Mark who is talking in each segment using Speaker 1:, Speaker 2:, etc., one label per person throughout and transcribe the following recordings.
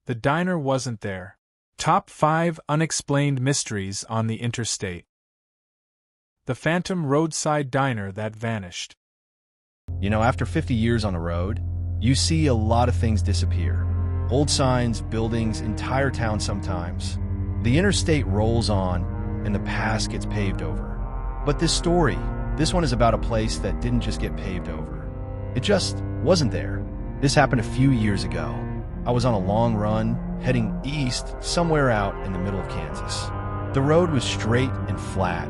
Speaker 1: The diner wasn't there. Top 5 Unexplained Mysteries on the Interstate. The phantom roadside diner that vanished.
Speaker 2: You know, after 50 years on the road, you see a lot of things disappear. Old signs, buildings, entire towns sometimes. The interstate rolls on, and the past gets paved over. But this one is about a place that didn't just get paved over. It just wasn't there. This happened a few years ago. I was on a long run, heading east, somewhere out in the middle of Kansas. The road was straight and flat,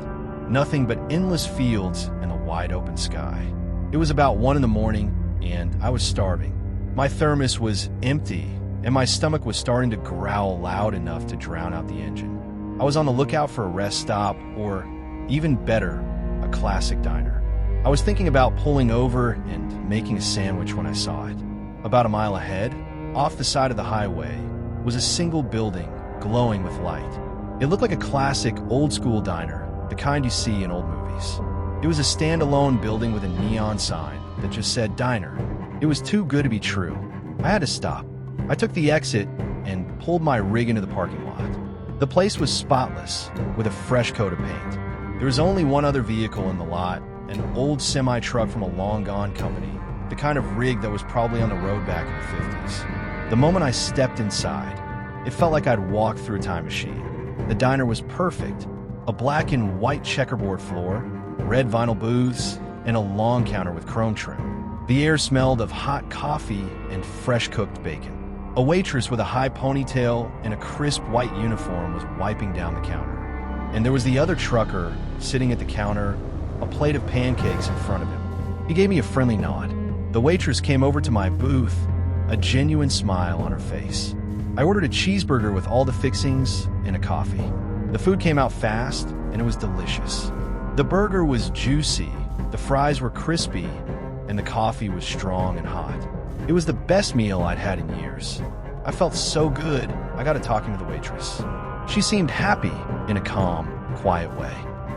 Speaker 2: nothing but endless fields and a wide open sky. It was about 1 in the morning, and I was starving. My thermos was empty, and my stomach was starting to growl loud enough to drown out the engine. I was on the lookout for a rest stop, or even better, a classic diner. I was thinking about pulling over and making a sandwich when I saw it. About a mile ahead, off the side of the highway, was a single building glowing with light. It looked like a classic old-school diner, the kind you see in old movies. It was a standalone building with a neon sign that just said diner. It was too good to be true. I had to stop. I took the exit and pulled my rig into the parking lot. The place was spotless, with a fresh coat of paint. There was only one other vehicle in the lot, an old semi-truck from a long-gone company, the kind of rig that was probably on the road back in the 50s. The moment I stepped inside, it felt like I'd walked through a time machine. The diner was perfect. A black and white checkerboard floor, red vinyl booths, and a long counter with chrome trim. The air smelled of hot coffee and fresh-cooked bacon. A waitress with a high ponytail and a crisp white uniform was wiping down the counter. And there was the other trucker sitting at the counter, a plate of pancakes in front of him. He gave me a friendly nod. The waitress came over to my booth, a genuine smile on her face. I ordered a cheeseburger with all the fixings and a coffee. The food came out fast, and it was delicious. The burger was juicy, the fries were crispy, and the coffee was strong and hot. It was the best meal I'd had in years. I felt so good, I got to talking to the waitress. She seemed happy in a calm, quiet way.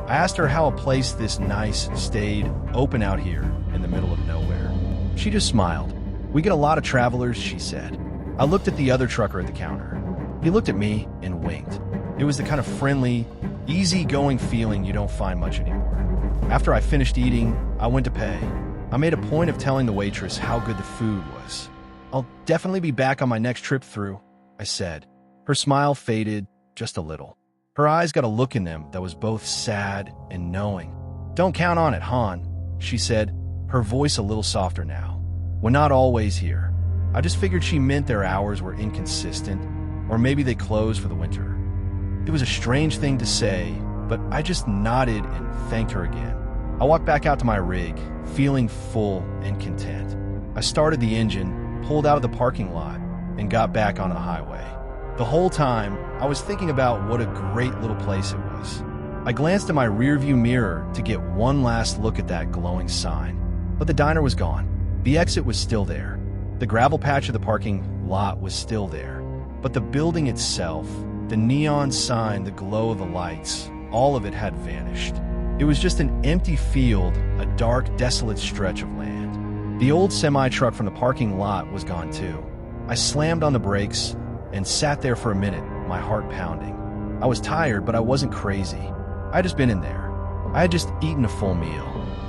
Speaker 2: I asked her how a place this nice stayed open out here in the middle of nowhere. She just smiled. "We get a lot of travelers," she said. I looked at the other trucker at the counter. He looked at me and winked. It was the kind of friendly, easy-going feeling you don't find much anymore. After I finished eating, I went to pay. I made a point of telling the waitress how good the food was. "I'll definitely be back on my next trip through," I said. Her smile faded just a little. Her eyes got a look in them that was both sad and knowing. "Don't count on it, Han," she said, her voice a little softer now. "We're not always here." I just figured she meant their hours were inconsistent, or maybe they closed for the winter. It was a strange thing to say, but I just nodded and thanked her again. I walked back out to my rig, feeling full and content. I started the engine, pulled out of the parking lot, and got back on the highway. The whole time, I was thinking about what a great little place it was. I glanced in my rearview mirror to get one last look at that glowing sign, but the diner was gone. The exit was still there. The gravel patch of the parking lot was still there. But the building itself, the neon sign, the glow of the lights, all of it had vanished. It was just an empty field, a dark, desolate stretch of land. The old semi-truck from the parking lot was gone too. I slammed on the brakes and sat there for a minute, my heart pounding. I was tired, but I wasn't crazy. I had just been in there. I had just eaten a full meal.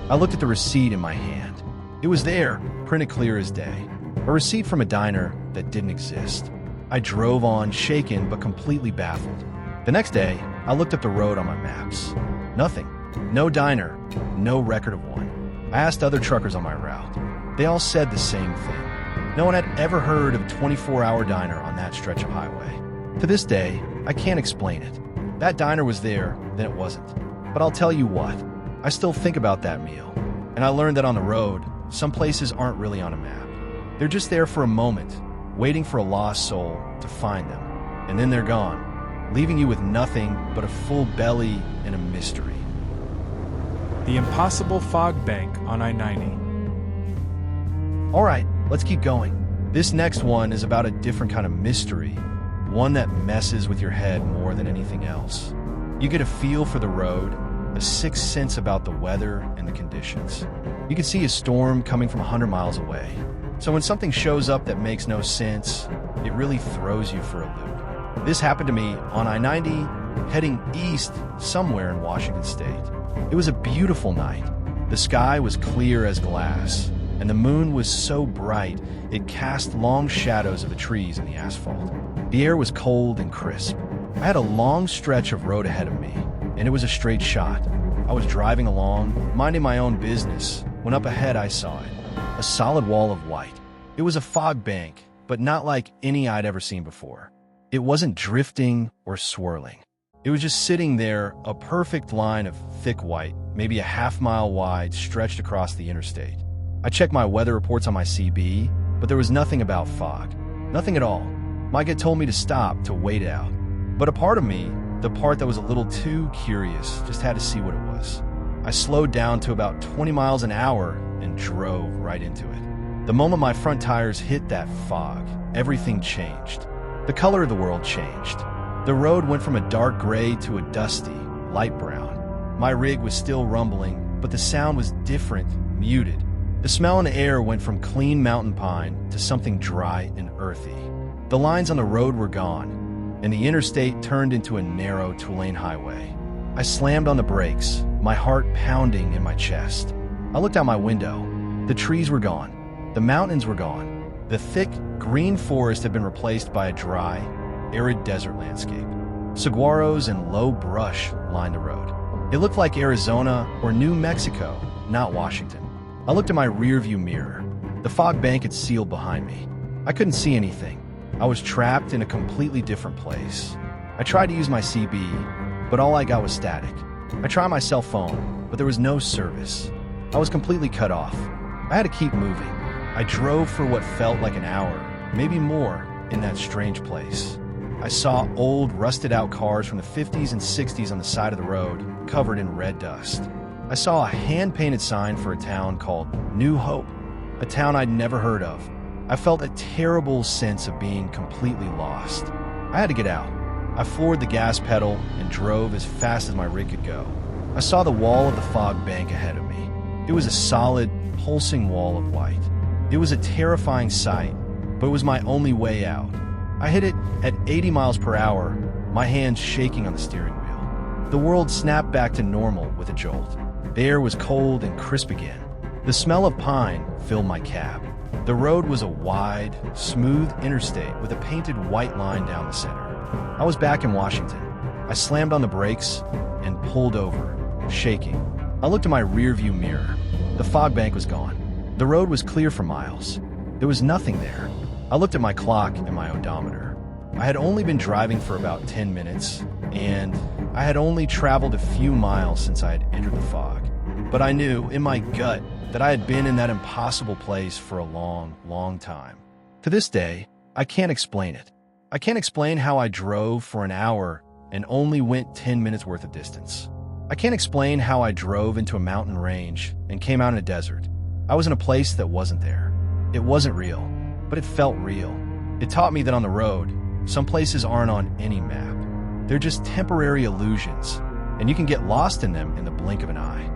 Speaker 2: I looked at the receipt in my hand. It was there, printed clear as day. A receipt from a diner that didn't exist. I drove on, shaken but completely baffled. The next day, I looked up the road on my maps. Nothing. No diner. No record of one. I asked other truckers on my route. They all said the same thing. No one had ever heard of a 24-hour diner on that stretch of highway. To this day, I can't explain it. That diner was there, then it wasn't. But I'll tell you what, I still think about that meal. And I learned that on the road, some places aren't really on a map. They're just there for a moment, waiting for a lost soul to find them. And then they're gone, leaving you with nothing but a full belly and a mystery.
Speaker 1: The Impossible Fog Bank on I-90.
Speaker 2: All right, let's keep going. This next one is about a different kind of mystery, one that messes with your head more than anything else. You get a feel for the road, a sixth sense about the weather and the conditions. You can see a storm coming from 100 miles away. So when something shows up that makes no sense, it really throws you for a loop. This happened to me on I-90 heading east somewhere in Washington State. It was a beautiful night. The sky was clear as glass, and the moon was so bright it cast long shadows of the trees in the asphalt. The air was cold and crisp. I had a long stretch of road ahead of me, and it was a straight shot. I was driving along, minding my own business, when up ahead I saw it. A solid wall of white. It was a fog bank, but not like any I'd ever seen before. It wasn't drifting or swirling. It was just sitting there, a perfect line of thick white, maybe a half-mile wide, stretched across the interstate. I checked my weather reports on my CB, but there was nothing about fog. Nothing at all. My gut told me to stop, to wait it out. But a part of me, the part that was a little too curious, just had to see what it was. I slowed down to about 20 miles an hour and drove right into it. The moment my front tires hit that fog, everything changed. The color of the world changed. The road went from a dark gray to a dusty, light brown. My rig was still rumbling, but the sound was different, muted. The smell in the air went from clean mountain pine to something dry and earthy. The lines on the road were gone, and the interstate turned into a narrow two-lane highway. I slammed on the brakes, my heart pounding in my chest. I looked out my window. The trees were gone. The mountains were gone. The thick, green forest had been replaced by a dry, arid desert landscape. Saguaros and low brush lined the road. It looked like Arizona or New Mexico, not Washington. I looked at my rearview mirror. The fog bank had sealed behind me. I couldn't see anything. I was trapped in a completely different place. I tried to use my CB, but all I got was static. I tried my cell phone, but there was no service. I was completely cut off. I had to keep moving. I drove for what felt like an hour, maybe more, in that strange place. I saw old, rusted-out cars from the 50s and 60s on the side of the road, covered in red dust. I saw a hand-painted sign for a town called New Hope, a town I'd never heard of. I felt a terrible sense of being completely lost. I had to get out. I floored the gas pedal and drove as fast as my rig could go. I saw the wall of the fog bank ahead of me. It was a solid, pulsing wall of white. It was a terrifying sight, but it was my only way out. I hit it at 80 miles per hour, my hands shaking on the steering wheel. The world snapped back to normal with a jolt. The air was cold and crisp again. The smell of pine filled my cab. The road was a wide, smooth interstate with a painted white line down the center. I was back in Washington. I slammed on the brakes and pulled over, shaking. I looked at my rearview mirror. The fog bank was gone. The road was clear for miles. There was nothing there. I looked at my clock and my odometer. I had only been driving for about 10 minutes, and I had only traveled a few miles since I had entered the fog. But I knew, in my gut, that I had been in that impossible place for a long, long time. To this day, I can't explain it. I can't explain how I drove for an hour and only went 10 minutes worth of distance. I can't explain how I drove into a mountain range and came out in a desert. I was in a place that wasn't there. It wasn't real, but it felt real. It taught me that on the road, some places aren't on any map. They're just temporary illusions, and you can get lost in them in the blink of an eye.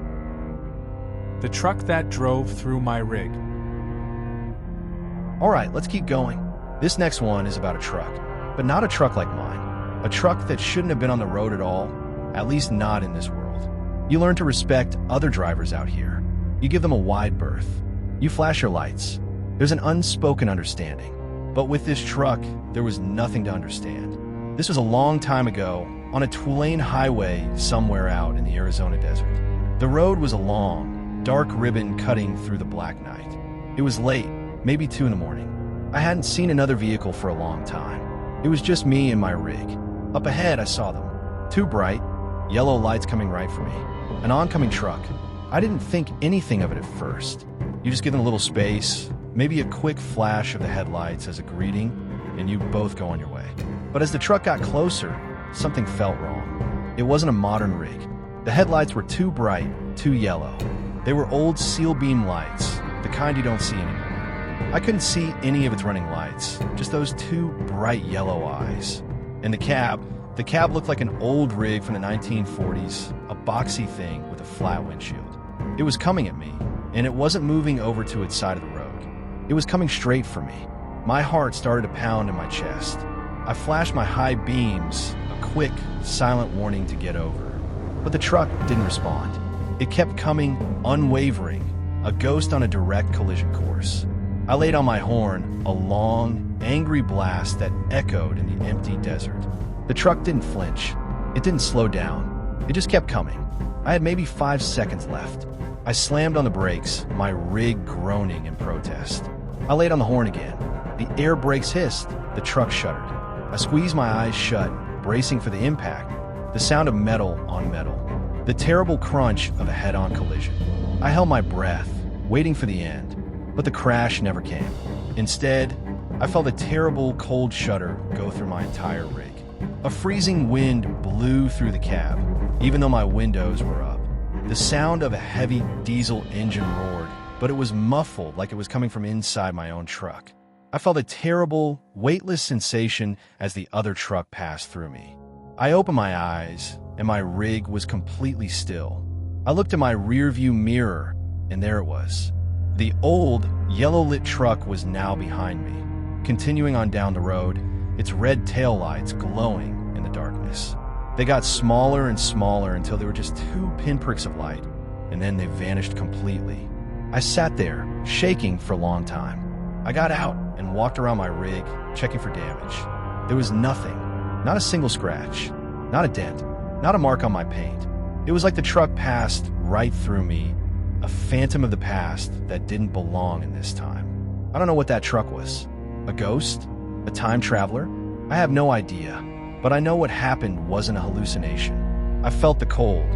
Speaker 1: The truck that drove through my rig.
Speaker 2: All right, let's keep going. This next one is about a truck, but not a truck like mine. A truck that shouldn't have been on the road at all, at least not in this world. You learn to respect other drivers out here. You give them a wide berth. You flash your lights. There's an unspoken understanding. But with this truck, there was nothing to understand. This was a long time ago, on a two-lane highway somewhere out in the Arizona desert. The road was a long, dark ribbon cutting through the black night. It was late, maybe 2 in the morning. I hadn't seen another vehicle for a long time. It was just me and my rig. Up ahead, I saw them. 2 bright, yellow lights coming right for me. An oncoming truck. I didn't think anything of it at first. You just give them a little space, maybe a quick flash of the headlights as a greeting, and you both go on your way. But as the truck got closer, something felt wrong. It wasn't a modern rig. The headlights were too bright, too yellow. They were old seal beam lights, the kind you don't see anymore. I couldn't see any of its running lights, just those 2 bright yellow eyes. And the cab looked like an old rig from the 1940s, a boxy thing with a flat windshield. It was coming at me, and it wasn't moving over to its side of the road. It was coming straight for me. My heart started to pound in my chest. I flashed my high beams, a quick, silent warning to get over. But the truck didn't respond. It kept coming, unwavering, a ghost on a direct collision course. I laid on my horn, a long, angry blast that echoed in the empty desert. The truck didn't flinch. It didn't slow down. It just kept coming. I had maybe 5 seconds left. I slammed on the brakes, my rig groaning in protest. I laid on the horn again. The air brakes hissed. The truck shuddered. I squeezed my eyes shut, bracing for the impact, the sound of metal on metal, the terrible crunch of a head-on collision. I held my breath, waiting for the end, but the crash never came. Instead, I felt a terrible cold shudder go through my entire rig. A freezing wind blew through the cab, even though my windows were up. The sound of a heavy diesel engine roared, but it was muffled like it was coming from inside my own truck. I felt a terrible, weightless sensation as the other truck passed through me. I opened my eyes, and my rig was completely still. I looked in my rearview mirror, and there it was. The old, yellow-lit truck was now behind me, continuing on down the road, its red taillights glowing in the darkness. They got smaller and smaller until they were just 2 pinpricks of light, and then they vanished completely. I sat there, shaking for a long time. I got out and walked around my rig, checking for damage. There was nothing, not a single scratch, not a dent, not a mark on my paint. It was like the truck passed right through me, a phantom of the past that didn't belong in this time. I don't know what that truck was. A ghost? A time traveler? I have no idea, but I know what happened wasn't a hallucination. I felt the cold.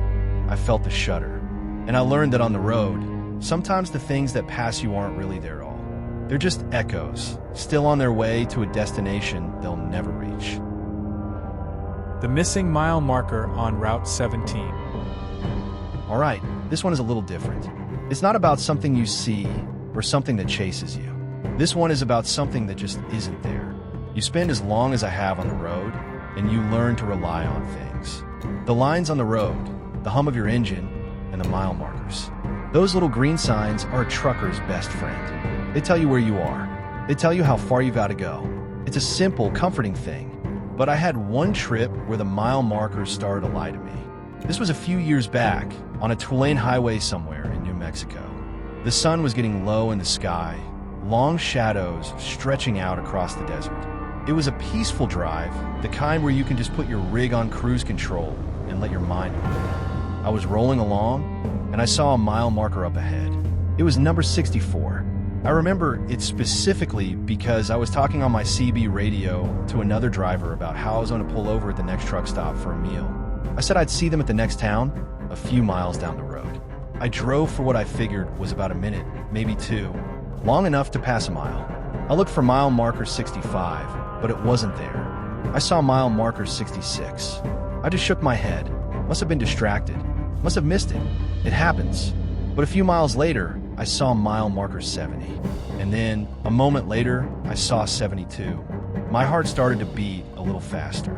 Speaker 2: I felt the shudder. And I learned that on the road, sometimes the things that pass you aren't really there at all. They're just echoes, still on their way to a destination they'll never reach.
Speaker 1: The missing mile marker on Route 17.
Speaker 2: All right, this one is a little different. It's not about something you see or something that chases you. This one is about something that just isn't there. You spend as long as I have on the road, and you learn to rely on things. The lines on the road, the hum of your engine, and the mile markers. Those little green signs are a trucker's best friend. They tell you where you are. They tell you how far you've got to go. It's a simple, comforting thing. But I had one trip where the mile markers started to lie to me. This was a few years back, on a 2-lane highway somewhere in New Mexico. The sun was getting low in the sky, long shadows stretching out across the desert. It was a peaceful drive, the kind where you can just put your rig on cruise control and let your mind wander. I was rolling along, and I saw a mile marker up ahead. It was number 64. I remember it specifically because I was talking on my CB radio to another driver about how I was going to pull over at the next truck stop for a meal. I said I'd see them at the next town, a few miles down the road. I drove for what I figured was about a minute, maybe 2, long enough to pass a mile. I looked for mile marker 65, but it wasn't there. I saw mile marker 66. I just shook my head. Must have been distracted. Must have missed it. It happens. But a few miles later, I saw mile marker 70. And then, a moment later, I saw 72. My heart started to beat a little faster.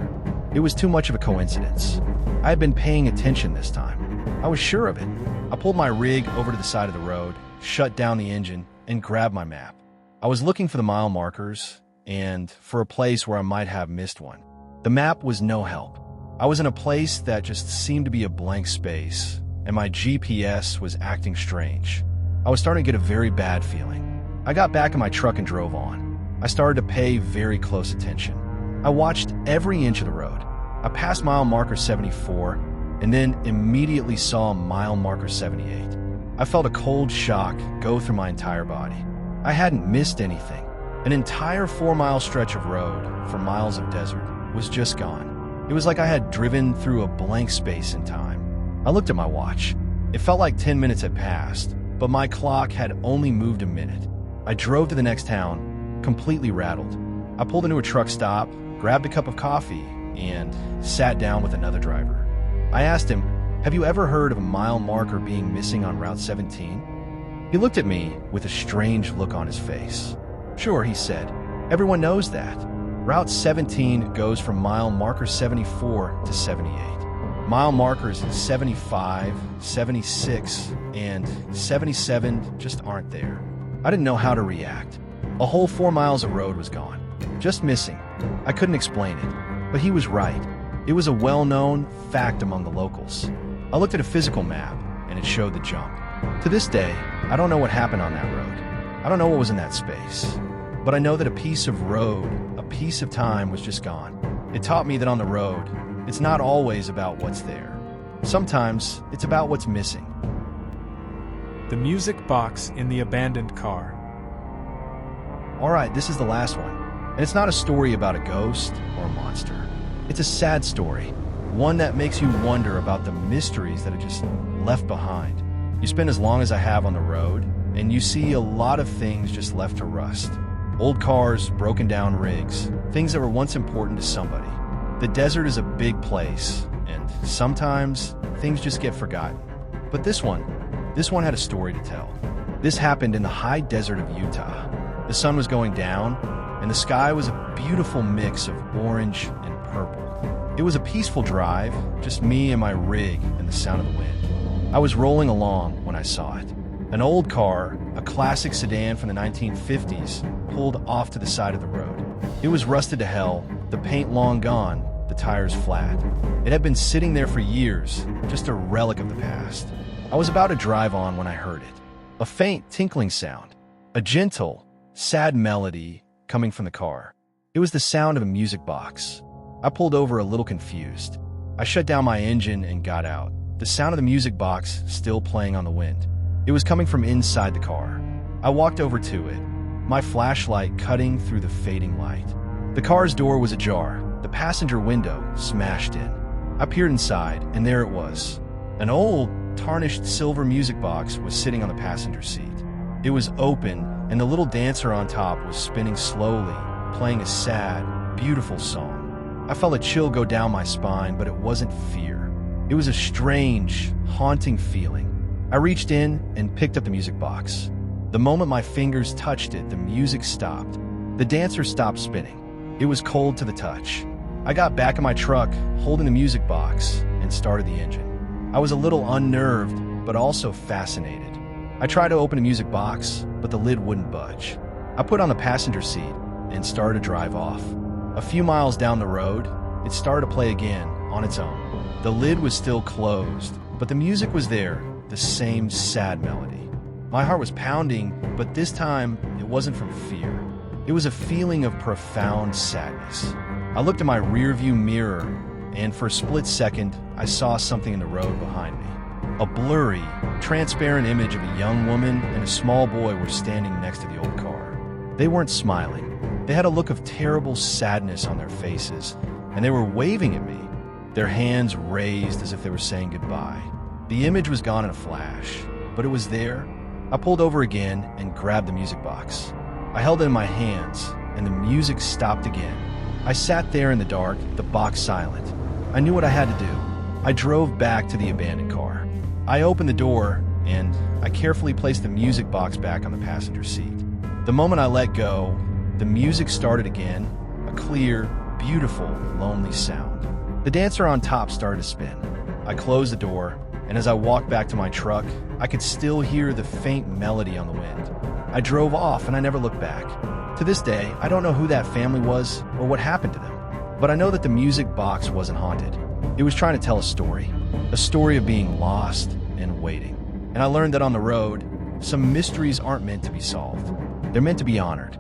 Speaker 2: It was too much of a coincidence. I had been paying attention this time. I was sure of it. I pulled my rig over to the side of the road, shut down the engine, and grabbed my map. I was looking for the mile markers and for a place where I might have missed one. The map was no help. I was in a place that just seemed to be a blank space, and my GPS was acting strange. I was starting to get a very bad feeling. I got back in my truck and drove on. I started to pay very close attention. I watched every inch of the road. I passed mile marker 74 and then immediately saw mile marker 78. I felt a cold shock go through my entire body. I hadn't missed anything. An entire 4-mile stretch of road for miles of desert was just gone. It was like I had driven through a blank space in time. I looked at my watch. It felt like 10 minutes had passed, but my clock had only moved a minute. I drove to the next town, completely rattled. I pulled into a truck stop, grabbed a cup of coffee, and sat down with another driver. I asked him, "Have you ever heard of a mile marker being missing on Route 17? He looked at me with a strange look on his face. "Sure," he said. "Everyone knows that. Route 17 goes from mile marker 74 to 78. Mile markers 75, 76, and 77 just aren't there." I didn't know how to react. A whole 4 miles of road was gone. Just missing. I couldn't explain it, but he was right. It was a well-known fact among the locals. I looked at a physical map, and it showed the jump. To this day, I don't know what happened on that road. I don't know what was in that space. But I know that a piece of road, a piece of time was just gone. It taught me that on the road, it's not always about what's there. Sometimes, it's about what's missing.
Speaker 1: The music box in the abandoned car.
Speaker 2: Alright, this is the last one. And it's not a story about a ghost or a monster. It's a sad story. One that makes you wonder about the mysteries that are just left behind. You spend as long as I have on the road, and you see a lot of things just left to rust. Old cars, broken down rigs, things that were once important to somebody. The desert is a big place, and sometimes things just get forgotten. But this one had a story to tell. This happened in the high desert of Utah. The sun was going down, and the sky was a beautiful mix of orange and purple. It was a peaceful drive, just me and my rig and the sound of the wind. I was rolling along when I saw it. An old car, a classic sedan from the 1950s, pulled off to the side of the road. It was rusted to hell, the paint long gone, the tires flat. It had been sitting there for years, just a relic of the past. I was about to drive on when I heard it. A faint tinkling sound. A gentle, sad melody coming from the car. It was the sound of a music box. I pulled over a little confused. I shut down my engine and got out. The sound of the music box still playing on the wind. It was coming from inside the car. I walked over to it, my flashlight cutting through the fading light. The car's door was ajar, the passenger window smashed in. I peered inside, and there it was. An old, tarnished silver music box was sitting on the passenger seat. It was open, and the little dancer on top was spinning slowly, playing a sad, beautiful song. I felt a chill go down my spine, but it wasn't fear. It was a strange, haunting feeling. I reached in and picked up the music box. The moment my fingers touched it, the music stopped. The dancer stopped spinning. It was cold to the touch. I got back in my truck, holding the music box, and started the engine. I was a little unnerved, but also fascinated. I tried to open the music box, but the lid wouldn't budge. I put on the passenger seat and started to drive off. A few miles down the road, it started to play again on its own. The lid was still closed, but the music was there, the same sad melody. My heart was pounding, but this time it wasn't from fear. It was a feeling of profound sadness. I looked in my rearview mirror, and for a split second, I saw something in the road behind me. A blurry, transparent image of a young woman and a small boy were standing next to the old car. They weren't smiling. They had a look of terrible sadness on their faces, and they were waving at me, their hands raised as if they were saying goodbye. The image was gone in a flash, but it was there. I pulled over again and grabbed the music box. I held it in my hands, and the music stopped again. I sat there in the dark, the box silent. I knew what I had to do. I drove back to the abandoned car. I opened the door, and I carefully placed the music box back on the passenger seat. The moment I let go, the music started again, a clear, beautiful, lonely sound. The dancer on top started to spin. I closed the door, and as I walked back to my truck, I could still hear the faint melody on the wind. I drove off, and I never looked back. To this day, I don't know who that family was or what happened to them, but I know that the music box wasn't haunted. It was trying to tell a story of being lost and waiting. And I learned that on the road, some mysteries aren't meant to be solved. They're meant to be honored.